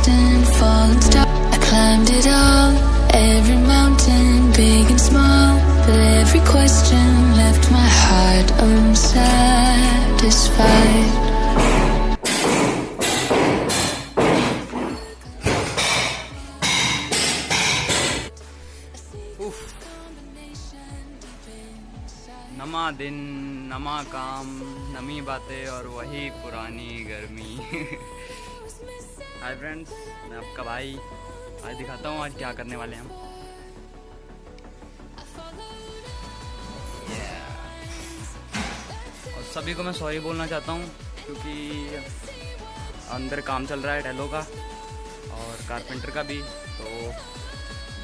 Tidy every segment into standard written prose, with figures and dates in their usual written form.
distant falling star. I climbed it all, every mountain, big and small, but every question left my heart unsatisfied. नमा दिन, नमा काम, नमी बातें और वही पुरानी गर्मी। हाय फ्रेंड्स, मैं आपका भाई। आज दिखाता हूँ आज क्या करने वाले हैं हम। और सभी को मैं सॉरी बोलना चाहता हूँ क्योंकि अंदर काम चल रहा है टैलो का और कारपेंटर का भी, तो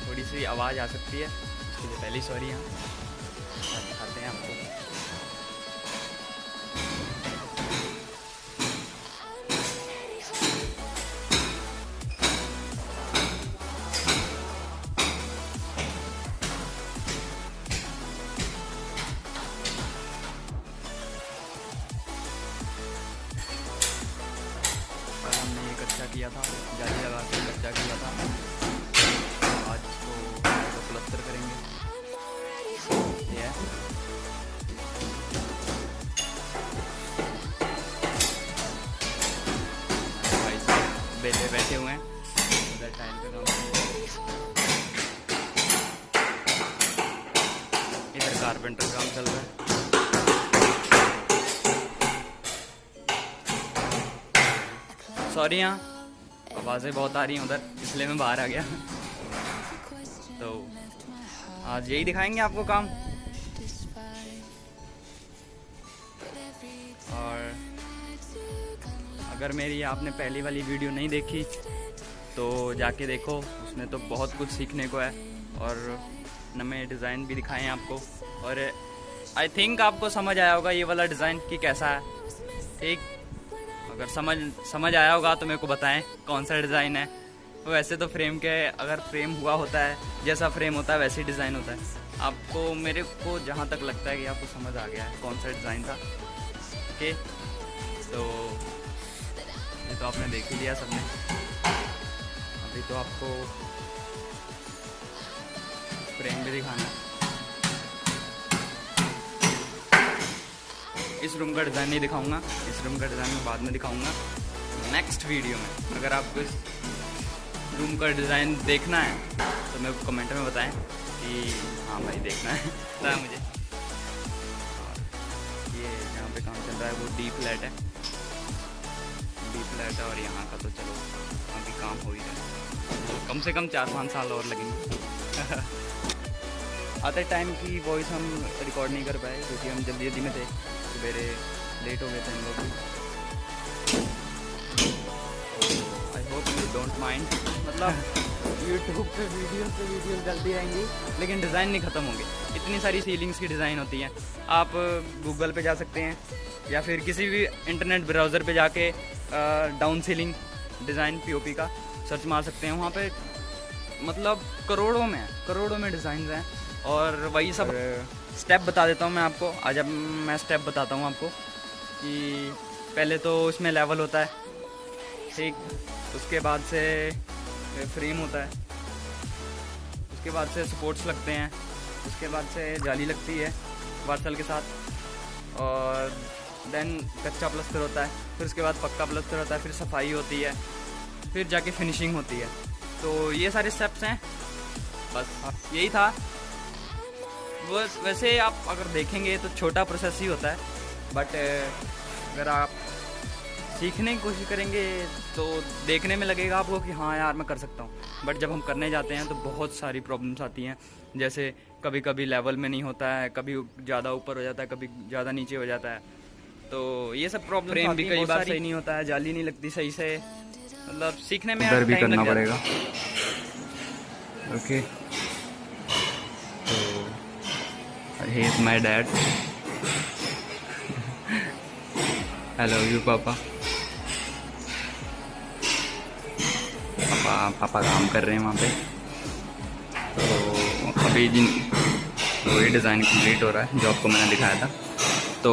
थोड़ी सी आवाज़ आ सकती है, उसके लिए पहली सॉरी। यहाँ दिखाते हैं आपको। कल हमने ये कच्चा किया था, जाली लगा के कच्चा किया था। आज इसको प्लस्तर करेंगे। भाई साहब बेटे बैठे हुए हैं, उधर टाइम पे काम इधर कारपेंटर काम चल रहा है। सॉरी, यहाँ आवाज़ें बहुत आ रही हैं उधर, इसलिए मैं बाहर आ गया। तो आज यही दिखाएंगे आपको काम। और अगर मेरी आपने पहली वाली वीडियो नहीं देखी तो जाके देखो, उसमें तो बहुत कुछ सीखने को है और नए डिज़ाइन भी दिखाए हैं आपको। और आई थिंक आपको समझ आया होगा ये वाला डिज़ाइन कि कैसा है। ठीक, अगर समझ आया होगा तो मेरे को बताएं कौन सा डिज़ाइन है। वैसे तो फ्रेम के, अगर फ्रेम हुआ होता है, जैसा फ्रेम होता है वैसे ही डिज़ाइन होता है। आपको, मेरे को जहाँ तक लगता है कि आपको समझ आ गया है कौन सा डिज़ाइन था। ओके, तो ये तो आपने देख ही लिया सबने। अभी तो आपको फ्रेम भी दिखाना है। इस रूम का डिज़ाइन नहीं दिखाऊंगा, इस रूम का डिज़ाइन मैं बाद में दिखाऊंगा नेक्स्ट वीडियो में। अगर आपको इस रूम का डिज़ाइन देखना है तो मेरे को कमेंट में बताएं कि हाँ भाई देखना है, पता है मुझे। और ये जहाँ पे काम चल रहा है वो डी फ्लैट है, डी फ्लैट है। और यहाँ का तो चलो अभी काम हो ही रहा है, कम से कम 4-5 साल और लगेंगे। आते टाइम की वॉइस हम रिकॉर्ड नहीं कर पाए क्योंकि हम जल्दी में थे, सवेरे लेट हो गए थे हम लोग भी। I hope you don't mind. मतलब यूट्यूब पे वीडियो जल्दी आएंगी लेकिन डिज़ाइन नहीं ख़त्म होंगे। इतनी सारी सीलिंग्स की डिज़ाइन होती हैं। आप गूगल पे जा सकते हैं या फिर किसी भी इंटरनेट ब्राउज़र पे जाके डाउन सीलिंग डिज़ाइन पीओपी का सर्च मार सकते हैं। वहाँ पे मतलब करोड़ों में डिज़ाइन हैं। और वही सब स्टेप बता देता हूँ मैं आपको। आज अब मैं स्टेप बताता हूँ आपको कि पहले तो इसमें लेवल होता है, ठीक, उसके बाद से फ्रेम होता है, उसके बाद से सपोर्ट्स लगते हैं, उसके बाद से जाली लगती है वार्सल के साथ, और देन कच्चा प्लस्तर होता है, फिर उसके बाद पक्का प्लस्तर होता है, फिर सफाई होती है, फिर जाके फिनिशिंग होती है। तो ये सारे स्टेप्स हैं, बस यही था। वैसे आप अगर देखेंगे तो छोटा प्रोसेस ही होता है, बट अगर आप सीखने की कोशिश करेंगे तो देखने में लगेगा आपको कि हाँ यार मैं कर सकता हूँ। बट जब हम करने जाते हैं तो बहुत सारी प्रॉब्लम्स आती हैं, जैसे कभी कभी लेवल में नहीं होता है, कभी ज़्यादा ऊपर हो जाता है, कभी ज़्यादा नीचे हो जाता है। तो ये सब प्रॉब्लम, फ्रेम भी कई बार सही नहीं होता है, जाली नहीं लगती सही से, मतलब सीखने में भी करना पड़ेगा। ओके, तो he is my dad. Hello you पापा। पापा काम कर रहे हैं वहाँ पे। तो अभी वही डिज़ाइन कंप्लीट हो रहा है जो आपको मैंने दिखाया था। तो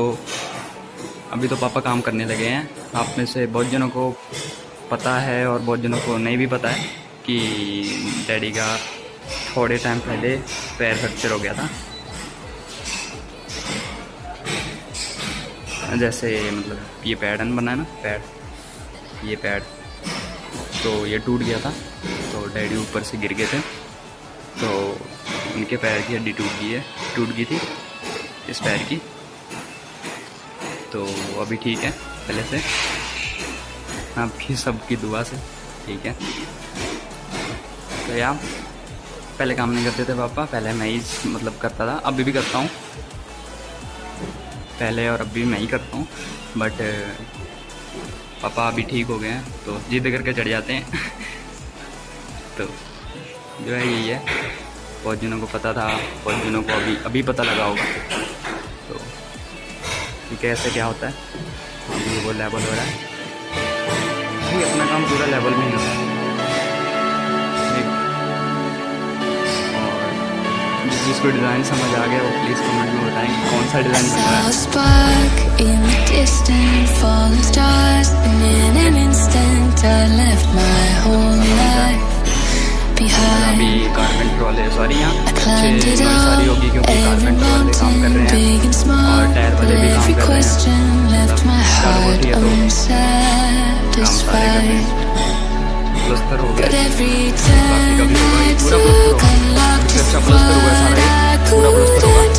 अभी तो पापा काम करने लगे हैं। आप में से बहुत जनों को पता है और बहुत जनों को नहीं भी पता है कि डैडी का थोड़े टाइम पहले पैर फ्रैक्चर हो गया था। जैसे मतलब ये पैड बना है ना, पैड, ये पैड तो ये टूट गया था, तो डैडी ऊपर से गिर गए थे, तो उनके पैर की हड्डी टूट गई थी इस पैर की। तो अभी ठीक है पहले से, आपकी सबकी दुआ से ठीक है। तो यार पहले काम नहीं करते थे पापा, पहले मैं ही मतलब करता था, अभी भी करता हूँ, पहले और अभी मैं ही करता हूँ। बट पापा अभी ठीक हो गए हैं तो जिद करके चढ़ जाते हैं तो जो है यही है। बहुत जनों को पता था, बहुत जनों को अभी पता लगा होगा। तो ठीक है, ऐसे क्या होता है, अभी वो लेवल हो रहा है, अभी अपना काम पूरा लेवल में ही हो रहा है। जिसको डिज़ाइन समझ आ गया वो प्लीज़ कमेंट में बताएं कि कौन सा डिज़ाइन बन रहा है। Spark in the distant falling stars, and in an instant I left my whole life behind. अभी गारमेंट वाले सॉरी यहाँ I climbed it सारी होगी all, क्योंकि every गारमेंट वाले काम कर mountain, रहे हैं big and और small, टायर but वाले भी काम every कर रहे हैं। question left my heart काम सारे कर रहे unsatisfied. हैं, प्लस्तर हो गया, But every बाकी का turn भी होगा, I पूरा प्लस्तर took, होगा, unlocked इससे अच्छा just प्लस्तर हुआ है what सारा I ये, पूरा प्लस्तर होगा। couldn't.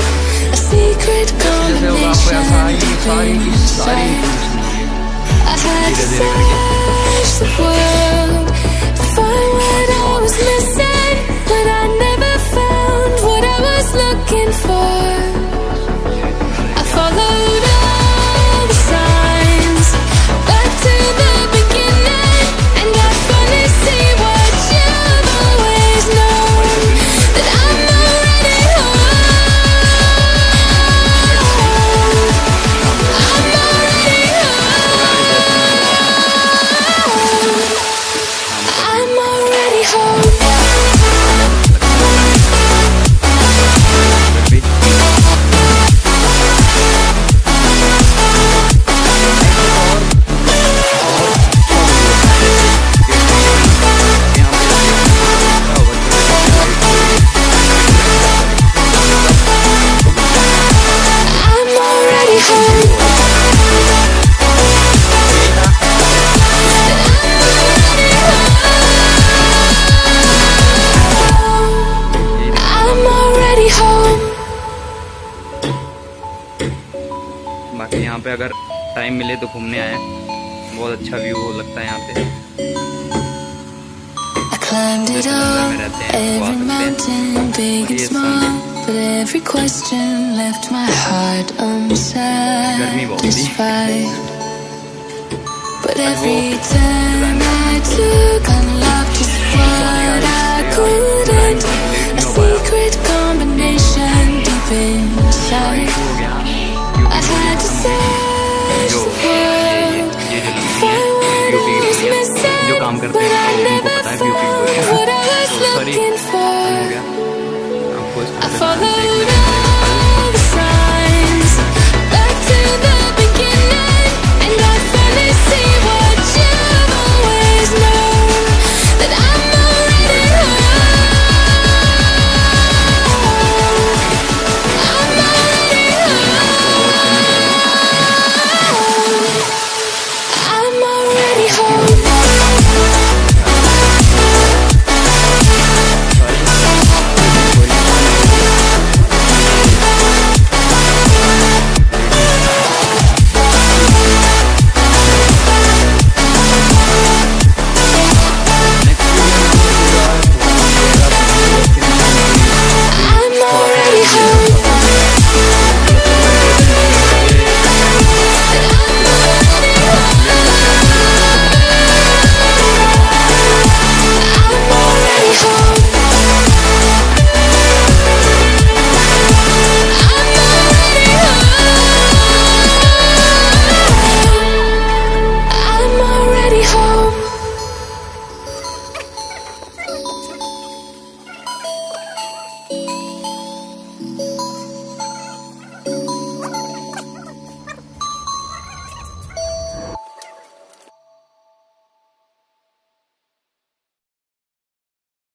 A secret जैसे होगा आपको ऐसा combination ही सारी deep की सारी inside. इन्फॉर्मेशन होगी I had to धीरे धीरे करके। search the world to find what I was missing, but I never found what I was looking for. I followed all the signs back to the beginning, and I finally see what you've always known, that I'm already home. I'm already home. I'm already home. फिर भी I'm already home. I'm already home. बाकी यहाँ पे अगर time मिले तो घूमने आए, बहुत अच्छा व्यू लगता है यहाँ पे। I climbed it all, every mountain, big and small, but every question left my heart unsatisfied. But every turn I took, unlocked just what I couldn't. A secret combination deep inside. हो गया I had to search the world ये जो to find what I was missing, जो काम करते but हैं I तो उनको never पता है beauty found what I was sorry looking हो for. गया, आपको इसको I देखना followed है।